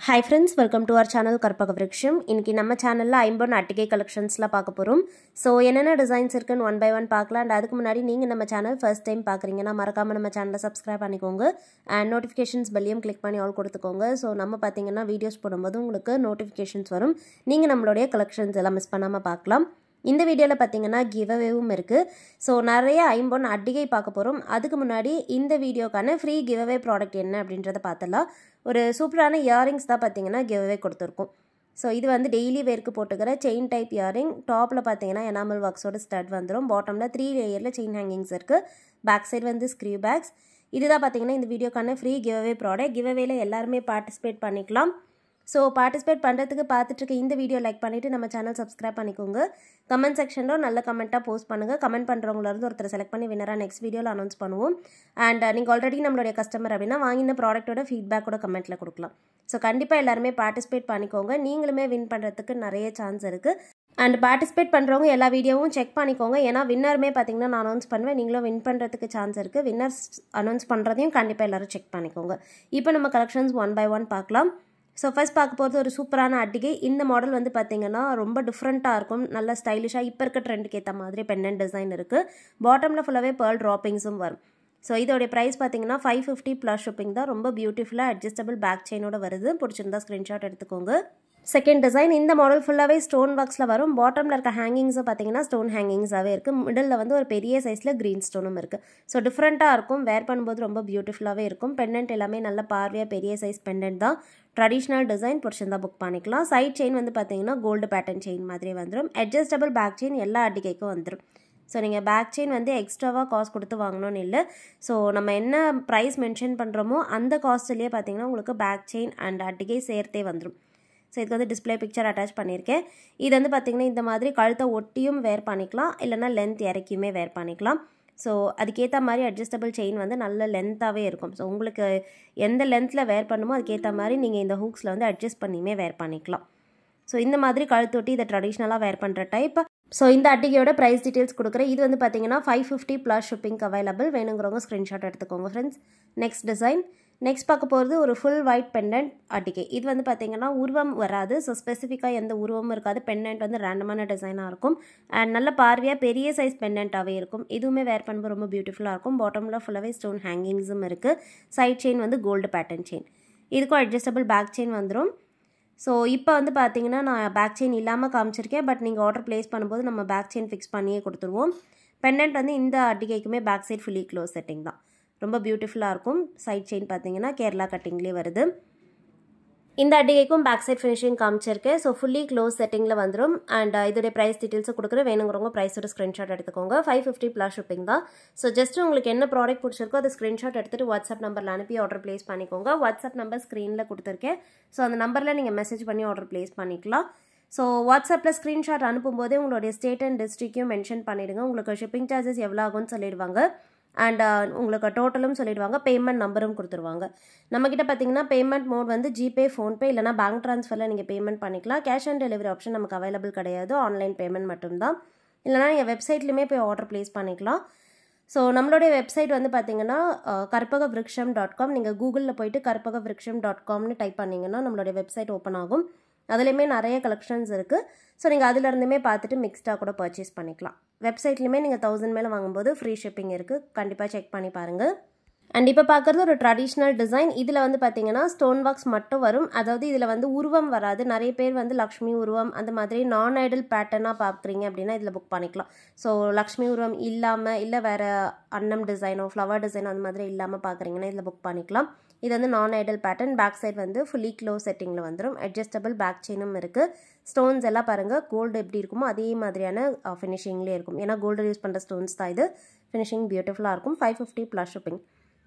Hi friends, welcome to our channel Karpaga Vriksham. இன்னைக்கு நம்ம சேனல்ல ஐம்பொன் அட்டிகை கலெக்ஷன்ஸ்ல பார்க்க போறோம். சோ என்னென்ன டிசைன்ஸ் இருக்குன்னு ஒன் பை ஒன் பார்க்கலாம். and அதுக்கு முன்னாடி நீங்க நம்ம சேனல் ஃபர்ஸ்ட் டைம் பார்க்கறீங்கன்னா மறக்காம நம்ம சேனலை சப்ஸ்கிரைப் பண்ணிக்கோங்க and notifications பெல்லையும் கிளிக் பண்ணி ஆல் கொடுத்துக்கோங்க. சோ நம்ம பாத்தீங்கன்னா வீடியோஸ் போடும்போது உங்களுக்கு நோட்டிஃபிகேஷன்ஸ் வரும். நீங்க நம்மளுடைய கலெக்ஷன்ஸ் எல்லாம் மிஸ் பண்ணாம பார்க்கலாம். இந்த வீடியோல பாத்தீங்கன்னா கிவ் அவேவும் இருக்கு. சோ நிறைய ஐம்பொன் அட்டிகை பார்க்க போறோம். அதுக்கு முன்னாடி இந்த வீடியோக்கான ஃப்ரீ கிவ் அவே ப்ராடக்ட் என்ன அப்படின்றத பார்த்தலாம். ஒரு சூப்பரான இயரிங்ஸ் தான் பாத்தீங்கன்னா கிவ் அவே கொடுத்திருக்கோம். சோ இது வந்து டெய்லி வேர்க்கு போட்டுக்கிற செயின் டைப் இயரிங். டாப்ல பாத்தீங்கன்னா எனாமல் ஒர்க்ஸோட ஸ்டட் வந்துரும். பாட்டம்ல 3 லேயர்ல செயின் ஹேங்கிங்ஸ் இருக்கு. பேக் சைடு வந்து ஸ்க்ரூ பேக்ஸ். இதுதான் பாத்தீங்கன்னா இந்த வீடியோக்கான ஃப்ரீ கிவ் அவே ப்ராடக்ட். கிவ் அவேல எல்லாரும் பார்ட்டிசிபேட் பண்ணிக்கலாம். ஸோ பார்ட்டிசிபேட் பண்ணுறதுக்கு பார்த்துட்டு இருக்க இந்த வீடியோ லைக் பண்ணிவிட்டு நம்ம சேனல் சப்ஸ்கிரைப் பண்ணிக்கோங்க. கமெண்ட் செக்ஷனில் நல்ல கமெண்ட்டாக போஸ்ட் பண்ணுங்கள். கமெண்ட் பண்ணுறவங்களருந்து ஒருத்தர் செலக்ட் பண்ணி வினராக நெக்ஸ்ட் வீடியோவில் அனௌன்ஸ் பண்ணுவோம். அண்ட் நீங்கள் ஆல்ரெடி நம்மளுடைய கஸ்டமர் அப்படின்னா வாங்கின ப்ராடக்ட்டோட ஃபீட்பேக்கோட கமெண்ட்டில் கொடுக்கலாம். ஸோ கண்டிப்பாக எல்லாருமே பார்ட்டிசிபேட் பண்ணிக்கோங்க. நீங்களுமே வின் பண்ணுறதுக்கு நிறைய சான்ஸ் இருக்குது. அண்ட் பார்ட்டிசிபேட் பண்ணுறவங்க எல்லா வீடியோவும் செக் பண்ணிக்கோங்க. ஏன்னா வின்னருமே பார்த்தீங்கன்னா நான் அனௌன்ஸ் பண்ணுவேன். நீங்களும் வின் பண்ணுறதுக்கு சான்ஸ் இருக்குது. வின்னர்ஸ் அனௌன்ஸ் பண்ணுறதையும் கண்டிப்பாக எல்லோரும் செக் பண்ணிக்கோங்க. இப்போ நம்ம கலெக்ஷன்ஸ் ஒன் பை ஒன் பார்க்கலாம். ஸோ ஃபர்ஸ்ட் பார்க்க போகிறது ஒரு சூப்பரான அட்டிகை. இந்த மாடல் வந்து பார்த்தீங்கன்னா ரொம்ப டிஃப்ரெண்ட்டாக இருக்கும். நல்ல ஸ்டைலிஷாக இப்போ இருக்க ட்ரெண்டுக்கு ஏற்ற மாதிரி பெண்டன்ட் டிசைன் இருக்குது. பாட்டமில் ஃபுல்லாகவே பேர்ல் ட்ராப்பிங்ஸும் வரும். ஸோ இதோடைய ப்ரைஸ் பார்த்தீங்கன்னா 550 ப்ளஸ் ஷிப்பிங் தான். ரொம்ப பியூட்டிஃபுல்லாக அட்ஜஸ்டபிள் பேக் செயினோட வருது. பிடிச்சிருந்தா ஸ்க்ரீன்ஷாட் எடுத்துக்கோங்க. செகண்ட் டிசைன் இந்த மாடல் ஃபுல்லாகவே ஸ்டோன் ஒர்க்ஸில் வரும். பாட்டமில் இருக்க ஹேங்கிங்ஸை பார்த்தீங்கன்னா ஸ்டோன் ஹேங்கிங்ஸாகவே இருக்குது. மிடில் வந்து ஒரு பெரிய சைஸில் க்ரீன் ஸ்டோனும் இருக்குது. ஸோ டிஃப்ரெண்ட்டாக இருக்கும். வேர் பண்ணும்போது ரொம்ப பியூட்டிஃபுல்லாகவே இருக்கும். பெண்டன்ட் எல்லாமே நல்ல பார்வையாக பெரிய சைஸ் பெண்டன்ட் தான். ட்ரெடிஷ்னல் டிசைன் பிடிச்சிருந்தா புக் பண்ணிக்கலாம். சைட் செயின் வந்து பார்த்தீங்கன்னா கோல்டு பேட்டர்ன் செயின் மாதிரி வந்துடும். அட்ஜஸ்டபிள் பேக் செயின் எல்லா அட்டிகைக்கும் வந்துடும். ஸோ நீங்கள் பேக் செயின் வந்து எக்ஸ்ட்ராவாக காஸ்ட் கொடுத்து வாங்கணும்னு இல்லை. ஸோ நம்ம என்ன ப்ரைஸ் மென்ஷன் பண்ணுறோமோ அந்த காஸ்ட்லேயே பார்த்தீங்கன்னா உங்களுக்கு பேக் செயின் அண்ட் அட்டிகை சேர்த்தே வந்துடும். ஸோ இதுக்கு வந்து டிஸ்பிளே பிக்சர் அட்டாச் பண்ணியிருக்கேன். இது வந்து பார்த்திங்கன்னா இந்த மாதிரி கழுத்தை ஒட்டியும் வேர் பண்ணிக்கலாம், இல்லைனா லென்த் இறக்கியுமே வேர் பண்ணிக்கலாம். ஸோ அதுக்கேற்ற மாதிரி அட்ஜஸ்டபிள் செயின் வந்து நல்ல லென்த்தாகவே இருக்கும். ஸோ உங்களுக்கு எந்த லென்த்தில் வேர் பண்ணுமோ அதுக்கேற்ற மாதிரி நீங்கள் இந்த ஹூக்ஸில் வந்து அட்ஜஸ்ட் பண்ணியுமே வேர் பண்ணிக்கலாம். ஸோ இந்த மாதிரி கழுத்தொட்டி இதை ட்ரெடிஷ்னலாக வேர் பண்ணுற டைப். ஸோ இந்த அட்டிகையோட ப்ரைஸ் டீட்டெயில்ஸ் கொடுக்குறேன். இது வந்து பார்த்தீங்கன்னா 550 ப்ளஸ் ஷிப்பிங் அவைலபிள். வேணுங்கிறவங்க ஸ்க்ரீன்ஷாட் எடுத்துக்கோங்க ஃப்ரெண்ட்ஸ். Next design. நெக்ஸ்ட் பார்க்க போகிறது ஒரு ஃபுல் ஒயிட் பெண்டன்ட் அட்டிகை. இது வந்து பார்த்தீங்கன்னா உருவம் வராது. ஸோ ஸ்பெசிஃபிக்காக எந்த உருவமும் இருக்காது. பெண்டன்ட் வந்து ரேண்டமான டிசைனாக இருக்கும். அண்ட் நல்ல பார்வையாக பெரிய சைஸ் பெண்டன்ட்டாகவே இருக்கும். இதுவுமே வேர் பண்ணும்போது ரொம்ப பியூட்டிஃபுல்லாக இருக்கும். பாட்டமில் ஃபுல்லாகவே ஸ்டோன் ஹேங்கிங்ஸும் இருக்குது. சைட் செயின் வந்து கோல்டு பேட்டர்ன் செயின். இதுக்கும் அட்ஜஸ்டபிள் பேக் செயின் வந்துடும். ஸோ இப்போ வந்து பார்த்தீங்கன்னா நான் பேக் செயின் இல்லாமல் காமிச்சிருக்கேன். பட் நீங்கள் ஆர்டர் ப்ளேஸ் பண்ணும்போது நம்ம பேக் செயின் ஃபிக்ஸ் பண்ணியே கொடுத்துருவோம். பெண்டன்ட் வந்து இந்த அட்டிகைக்குமே back side fully close setting தான். ரொம்ப பியூட்டிஃபுல்லாக இருக்கும். சைட் செயின் பார்த்தீங்கன்னா கேரளா கட்டிங்லேயே வருது. இந்த அட்டிகைக்கும் பேக் சைட் ஃபினிஷிங் காமிச்சிருக்கேன். ஸோ ஃபுல்லி க்ளோஸ் செட்டிங்கில் வந்துடும். அண்ட் இதோடைய ப்ரைஸ் டீட்டெயில்ஸும் கொடுக்குற. வேணுங்கிறவங்க ப்ரைஸோட ஸ்க்ரீன்ஷாட் எடுத்துக்கோங்க. 550 ப்ளஸ் ஷிப்பிங் தான். ஸோ ஜஸ்ட் உங்களுக்கு என்ன ப்ராடக்ட் பிடிச்சிருக்கோ அதை ஸ்க்ரீன்ஷாட் எடுத்துகிட்டு வாட்ஸ்அப் நம்பரில் அனுப்பி ஆர்டர் ப்ளேஸ் பண்ணிக்கோங்க. வாட்ஸ்அப் நம்பர் ஸ்க்ரீனில் கொடுத்துருக்கேன். ஸோ அந்த நம்பரில் நீங்கள் மெசேஜ் பண்ணி ஆர்டர் ப்ளேஸ் பண்ணிக்கலாம். ஸோ வாட்ஸ்அப்பில் ஸ்க்ரீன்ஷாட் அனுப்பும்போதே உங்களுடைய ஸ்டேட் அண்ட் டிஸ்ட்ரிக்டையும் மென்ஷன் பண்ணிவிடுங்க. உங்களுக்கு ஷிப்பிங் சார்ஜஸ் எவ்வளோ ஆகும்னு சொல்லிடுவாங்க. அண்ட் உங்களுக்கு டோட்டலும் சொல்லிடுவாங்க. பேமெண்ட் நம்பரும் கொடுத்துருவாங்க. நம்மக்கிட்ட பார்த்தீங்கன்னா பேமெண்ட் மோட் வந்து ஜிபே, ஃபோன்பே இல்லைனா பேங்க் ட்ரான்ஸ்ஃபரில் நீங்கள் பேமெண்ட் பண்ணிக்கலாம். கேஷ் ஆன் டெலிவரி ஆப்ஷன் நமக்கு அவைலபிள் கிடையாது. ஆன்லைன் பேமெண்ட் மட்டும்தான். இல்லைனா நீங்கள் வெப்சைட்லேயுமே போய் ஆர்டர் ப்ளேஸ் பண்ணிக்கலாம். ஸோ நம்மளுடைய வெப்சைட் வந்து பார்த்தீங்கன்னா karpagavriksham.com. நீங்கள் கூகுளில் போயிட்டு karpagavriksham.comனு டைப் பண்ணிங்கன்னா நம்மளுடைய வெப்சைட் ஓப்பன் ஆகும். அதுலேயுமே நிறைய கலெக்ஷன்ஸ் இருக்குது. ஸோ நீங்கள் அதிலிருந்துமே பார்த்துட்டு மிக்ஸ்டாக கூட பர்ச்சேஸ் பண்ணிக்கலாம். வெப்சைட்லேயுமே நீங்கள் 1000 மேலே வாங்கும்போது ஃப்ரீ ஷிப்பிங் இருக்குது. கண்டிப்பாக செக் பண்ணி பாருங்கள். அண்ட் இப்போ பார்க்குறது ஒரு ட்ரெடிஷ்னல் டிசைன். இதில் வந்து பார்த்தீங்கன்னா ஸ்டோன் ஒர்க்ஸ் மட்டும் வரும். அதாவது இதில் வந்து உருவம் வராது. நிறைய பேர் வந்து லக்ஷ்மி உருவம் அந்த மாதிரி நான் ஐடல் பேட்டர்னாக பார்க்குறீங்க அப்படின்னா இதில் புக் பண்ணிக்கலாம். ஸோ லக்ஷ்மி உருவம் இல்லாமல் இல்லை வேறு அன்னம் டிசைனோ ஃப்ளவர் டிசைனோ அந்த மாதிரி இல்லாமல் பார்க்குறீங்கன்னா இதில் புக் பண்ணிக்கலாம். இது வந்து நான் ஐடல் பேட்டர்ன். பேக் சைட் வந்து ஃபுல்லி க்ளோஸ் செட்டிங்கில் வந்துடும். அட்ஜஸ்டபிள் பேக் செயினும் இருக்குது. ஸ்டோன்ஸ் எல்லாம் பாருங்கள் கோல்டு எப்படி இருக்குமோ அதே மாதிரியான ஃபினிஷிங்லேயே இருக்கும். ஏன்னா கோல்டு யூஸ் பண்ணுற ஸ்டோன்ஸ் தான் இது. ஃபினிஷிங் பியூட்டிஃபுல்லாக இருக்கும். 550 ப்ளஸ் ஷிப்பிங்.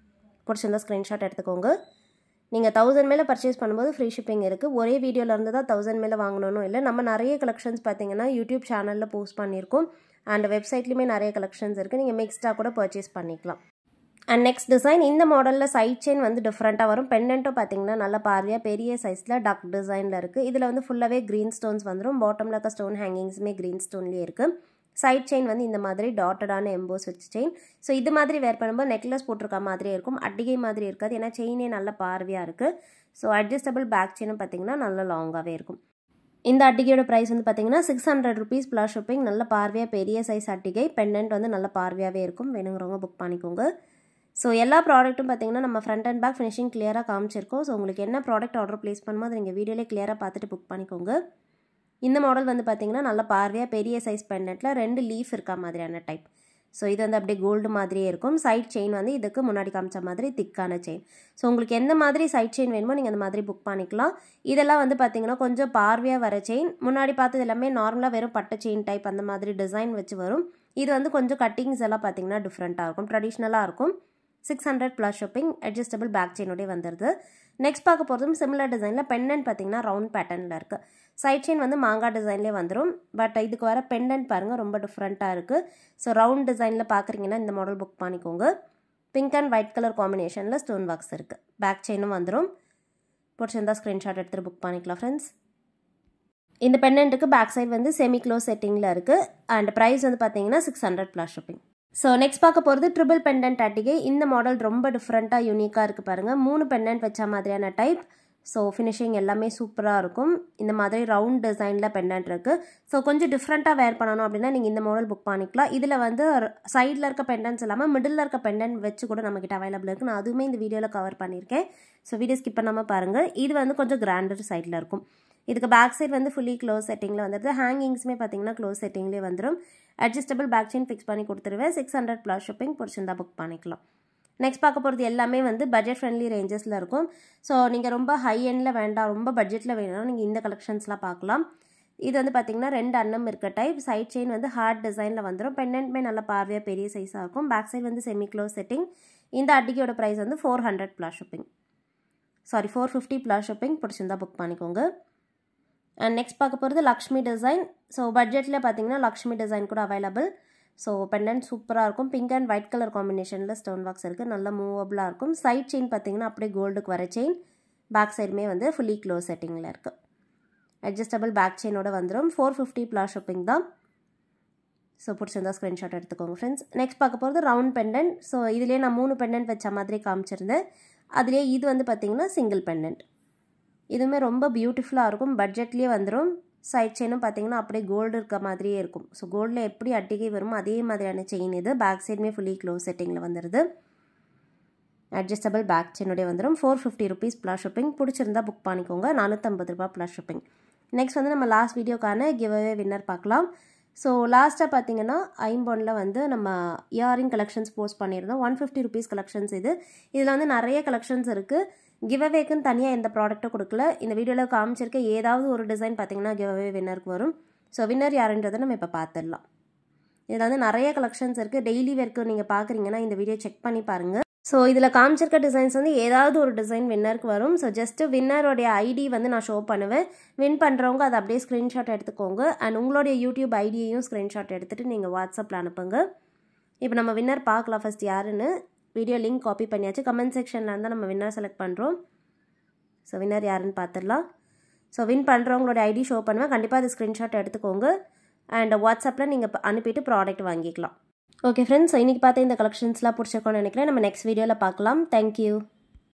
பிடிச்சிருந்தா ஸ்க்ரீன்ஷாட் எடுத்துக்கோங்க. நீங்கள் 1000 மேலே பர்ச்சேஸ் பண்ணும்போது ஃப்ரீ ஷிப்பிங் இருக்குது. ஒரே வீடியோலேருந்து தான் 1000 மேலே வாங்கணும்னு இல்லை. நம்ம நிறைய கலெக்ஷன்ஸ் பார்த்தீங்கன்னா யூடியூப் சேனலில் போஸ்ட் பண்ணியிருக்கோம். அண்ட் வெப்சைட்லேயுமே நிறைய கலெக்ஷன்ஸ் இருக்குது. நீங்கள் மிக்ஸ்டாக கூட பர்ச்சேஸ் பண்ணிக்கலாம். And next design. இந்த மாடலில் சைட் செயின் வந்து டிஃப்ரெண்ட்டாக வரும். பெண்டன்ட்டும் பார்த்தீங்கன்னா நல்ல பார்வையாக பெரிய சைஸில் டக் டிசைனில் இருக்குது. இதில் வந்து ஃபுல்லாகவே க்ரீன் ஸ்டோன்ஸ் வந்துடும். பாட்டமில் இருக்க ஸ்டோன் ஹேங்கிங்ஸுமே க்ரீன் ஸ்டோன்லேயே இருக்குது. சைட் செயின் வந்து இந்த மாதிரி டாட்டடான எம்போஸ் வச்சு செயின். ஸோ இது மாதிரி வேர் பண்ணும்போது நெக்லஸ் போட்டிருக்க மாதிரியே இருக்கும். அட்டிகை மாதிரி இருக்காது. ஏன்னா செயினே நல்ல பார்வையாக இருக்குது. ஸோ அட்ஜஸ்டபிள் பேக் செயினும் பார்த்தீங்கன்னா நல்ல லாங்காகவே இருக்கும். இந்த அட்டிகையோட ப்ரைஸ் வந்து பார்த்தீங்கன்னா 600 rupees ப்ளஸ் ஷிப்பிங். நல்ல பார்வையாக பெரிய சைஸ் அட்டிகை. பெண்டன்ட் வந்து நல்ல பார்வையாகவே இருக்கும். வேணுங்கிறவங்க புக் பண்ணிக்கோங்க. ஸோ எல்லா ப்ராடக்ட்டும் பார்த்தீங்கன்னா நம்ம ஃப்ரண்ட் அண்ட் பேக் ஃபினிஷிங் கிளியராக காமிச்சிருக்கோம். ஸோ உங்களுக்கு என்ன ப்ராடக்ட் ஆர்டர் ப்ளேஸ் பண்ணுமோ அதை நீங்கள் வீடியோலேயே கிளியராக பார்த்துட்டு புக் பண்ணிக்கோங்க. இந்த மாடல் வந்து பார்த்தீங்கன்னா நல்ல பார்வையாக பெரிய சைஸ் பெண்டன்ட்டில் 2 லீஃப் இருக்கா மாதிரியான டைப். ஸோ இது வந்து அப்படியே கோல்டு மாதிரியே இருக்கும். சைட் செயின் வந்து இதுக்கு முன்னாடி காமிச்ச மாதிரி திக்கான செயின். ஸோ உங்களுக்கு எந்த மாதிரி சைட் செயின் வேணுமோ நீங்கள் அந்த மாதிரி புக் பண்ணிக்கலாம். இதெல்லாம் வந்து பார்த்தீங்கன்னா கொஞ்சம் பார்வையாக வர செயின். முன்னாடி பார்த்தது எல்லாமே நார்மலாக வெறும் பட்டை செயின் டைப் அந்த மாதிரி டிசைன் வச்சு வரும். இது வந்து கொஞ்சம் கட்டிங்ஸ் எல்லாம் பார்த்தீங்கன்னா டிஃப்ரெண்ட்டாக இருக்கும், ட்ரெடிஷ்னலாக இருக்கும். 600 ப்ளஸ் ஷிப்பிங். அட்ஜஸ்டபிள் பேக் செயினோடய வந்துடுது. நெக்ஸ்ட் பார்க்க போகிறதும் சிமிலர் டிசைனில் பெண்டன்ட் பார்த்தீங்கன்னா ரவுண்ட் பேட்டர்னில் இருக்குது. சைட் செயின் வந்து மாங்காய் டிசைன்லேயே வந்துடும். பட் இதுக்கு வர பெண்டன்ட் பாருங்கள் ரொம்ப டிஃப்ரெண்ட்டாக இருக்குது. ஸோ ரவுண்ட் டிசைனில் பார்க்குறீங்கன்னா இந்த மாடல் புக் பண்ணிக்கோங்க. பிங்க் அண்ட் ஒயிட் கலர் காம்பினேஷனில் ஸ்டோன் ஒர்க்ஸ் இருக்குது. பேக் செயினும் வந்துடும். பிடிச்சிருந்தா ஸ்க்ரீன்ஷாட் எடுத்துகிட்டு புக் பண்ணிக்கலாம் ஃப்ரெண்ட்ஸ். இந்த பெண்டன்ட்டுக்கு பேக் சைடு வந்து செமி க்ளோஸ் செட்டிங்கில் இருக்குது. அண்ட் ப்ரைஸ் வந்து பார்த்தீங்கன்னா 600 ப்ளஸ் ஷிப்பிங். ஸோ நெக்ஸ்ட் பார்க்க போகிறது ட்ரிபிள் பெண்டன்ட் அட்டிகை. இந்த மாடல் ரொம்ப டிஃப்ரெண்ட்டாக யூனிக்காக இருக்குது பாருங்கள். 3 பெண்டன்ட் வச்ச மாதிரியான டைப். ஸோ ஃபினிஷிங் எல்லாமே சூப்பராக இருக்கும். இந்த மாதிரி ரவுண்ட் டிசைனில் பெண்டன்ட் இருக்குது. ஸோ கொஞ்சம் டிஃப்ரெண்ட்டாக வேர் பண்ணணும் அப்படின்னா நீங்கள் இந்த மாடல் புக் பண்ணிக்கலாம். இதில் வந்து சைடில் இருக்க பெண்டன்ட்ஸ் இல்லாமல் மிடில் இருக்க பெண்டன்ட் வச்சு கூட நம்மக்கிட்ட அவைலபிள் இருக்குது. நான் அதுவுமே இந்த வீடியோவில் கவர் பண்ணியிருக்கேன். ஸோ வீடியோ ஸ்கிப் பண்ணாமல் பாருங்கள். இது வந்து கொஞ்சம் கிராண்டர் சைடில் இருக்கும். இதுக்கு பேக் சைடு வந்து ஃபுல்லி க்ளோஸ் செட்டிங்கில் வந்துடுது. ஹேங்கிங்ஸுமே பார்த்தீங்கன்னா க்ளோஸ் செட்டிங்லேயே வந்துடும். அட்ஜஸ்டபிள் பேக் செயின் ஃபிக்ஸ் பண்ணி கொடுத்துருவேன். 600 ப்ளஸ் ஷிப்பிங். பிடிச்சிருந்தா புக் பண்ணிக்கலாம். நெக்ஸ்ட் பார்க்க போகிறது எல்லாமே வந்து பட்ஜெட் ஃப்ரெண்ட்லி ரேஞ்சஸில் இருக்கும். ஸோ நீங்கள் ரொம்ப ஹை எண்டில் வேண்டாம், ரொம்ப பட்ஜெட்டில் வேணும்னா நீங்கள் இந்த கலெக்ஷன்ஸ்லாம் பார்க்கலாம். இது வந்து பார்த்தீங்கன்னா 2 அன்னம் இருக்க டைப். சைட் செயின் வந்து ஹார்ட் டிசைனில் வந்துடும். பெண்டன்ட்மே நல்ல பார்வையாக பெரிய சைஸாக இருக்கும். பேக் சைடு வந்து செமி க்ளோஸ் செட்டிங். இந்த அட்டிகையோட ப்ரைஸ் வந்து 400 ப்ளஸ் ஷிப்பிங். 450 plus shipping. பிடிச்சிருந்தா புக் பண்ணிக்கோங்க. அண்ட் நெக்ஸ்ட் பார்க்க போகிறது லக்ஷ்மி டிசைன். ஸோ பட்ஜெட்டில் பார்த்தீங்கன்னா லக்ஷ்மி டிசைன் கூட அவைலபிள். ஸோ பெண்டன்ட் சூப்பராக இருக்கும். பிங்க் அண்ட் ஒயிட் கலர் காம்பினேஷனில் ஸ்டோன் ஒர்க்ஸ் இருக்குது. நல்லா மூவபுளாக இருக்கும். சைட் செயின் பார்த்தீங்கன்னா அப்படியே கோல்டுக்கு வர செயின். பேக் சைடுமே வந்து ஃபுல்லி க்ளோஸ் செட்டிங்கில் இருக்குது. அட்ஜஸ்டபிள் பேக் செயினோட வந்துடும். 450 ப்ளஸ் ஷிப்பிங் தான். ஸோ பிடிச்சிருந்தா ஸ்க்ரீன்ஷாட் எடுத்துக்கோங்க ஃப்ரெண்ட்ஸ். நெக்ஸ்ட் பார்க்க போகிறது ரவுண்ட் பெண்டன்ட். ஸோ இதுலேயே நான் 3 பெண்டன்ட் வச்ச மாதிரி காமிச்சிருந்தேன். அதுலேயே இது வந்து பார்த்தீங்கன்னா சிங்கிள் பெண்டன்ட். இதுவுமே ரொம்ப பியூட்டிஃபுல்லாக இருக்கும். பட்ஜெட்லேயே வந்துடும். சைட் செயினும் பார்த்தீங்கன்னா அப்படியே கோல்டு இருக்க மாதிரியே இருக்கும். ஸோ கோல்டில் எப்படி அட்டிகை வருமோ அதே மாதிரியான செயின் இது. பேக் சைடுமே ஃபுல்லி க்ளோஸ் செட்டிங்கில் வந்துடுது. அட்ஜஸ்டபிள் பேக் செயினோடய வந்துடும். 450 rupees ப்ளஸ் ஷிப்பிங். பிடிச்சிருந்தா புக் பண்ணிக்கோங்க. 450 ரூபா ப்ளஸ் ஷிப்பிங். நெக்ஸ்ட் வந்து நம்ம லாஸ்ட் வீடியோக்கான கிவ்அவே வின்னர் பார்க்கலாம். ஸோ லாஸ்ட்டாக பார்த்தீங்கன்னா ஐம்பொனில் வந்து நம்ம இயரிங் கலெக்ஷன்ஸ் போஸ்ட் பண்ணியிருந்தோம். 150 rupees கலெக்ஷன்ஸ் இது. இதில் வந்து நிறைய கலெக்ஷன்ஸ் இருக்குது. கிவ்அவேக்குன்னு தனியாக எந்த ப்ராடக்ட்டும் கொடுக்கல. இந்த வீடியோவில் காமிச்சிருக்க ஏதாவது ஒரு டிசைன் பார்த்தீங்கன்னா கிவ்அவே வின்னருக்கு வரும். ஸோ வின்னர் யாருன்றதை நம்ம இப்போ பார்த்துடலாம். இதில் வந்து நிறைய கலெக்ஷன்ஸ் இருக்குது. டெய்லி வேர்க்கு நீங்கள் பார்க்குறீங்கன்னா இந்த வீடியோ செக் பண்ணி பாருங்கள். ஸோ இதில் காமிச்சிருக்க டிசைன்ஸ் வந்து ஏதாவது ஒரு டிசைன் வின்னருக்கு வரும். ஸோ ஜஸ்ட்டு வின்னருடைய ஐடி வந்து நான் ஷோ பண்ணுவேன். வின் பண்ணுறவங்க அதை அப்படியே ஸ்க்ரீன்ஷாட் எடுத்துக்கோங்க. அண்ட் உங்களுடைய யூடியூப் ஐடியையும் ஸ்க்ரீன்ஷாட் எடுத்துகிட்டு நீங்கள் வாட்ஸ்அப்பில் அனுப்புங்க. இப்போ நம்ம வின்னர் பார்க்கலாம் ஃபஸ்ட் யாருன்னு. வீடியோ லிங்க் காப்பி பண்ணியாச்சு. கமெண்ட் செக்ஷனில் இருந்தால் நம்ம வின்னர் செலக்ட் பண்ணுறோம். ஸோ வின்னர் யாருன்னு பார்த்துடலாம். ஸோ வின் பண்ணுறவங்களோட ஐடி ஷோ பண்ணுவேன். கண்டிப்பாக அது ஸ்க்ரீன்ஷாட் எடுத்துக்கோங்க. அண்ட் வாட்ஸ்அப்பில் நீங்கள் அனுப்பிட்டு ப்ராடக்ட் வாங்கிக்கலாம். ஓகே ஃப்ரெண்ட்ஸ், ஸோ இன்றைக்கி பார்த்து இந்த கலெக்ஷன்ஸ்லாம் பிடிச்சிருக்கோன்னு நினைக்கிறேன். நம்ம நெக்ஸ்ட் வீடியோவில் பார்க்கலாம். தேங்க்யூ.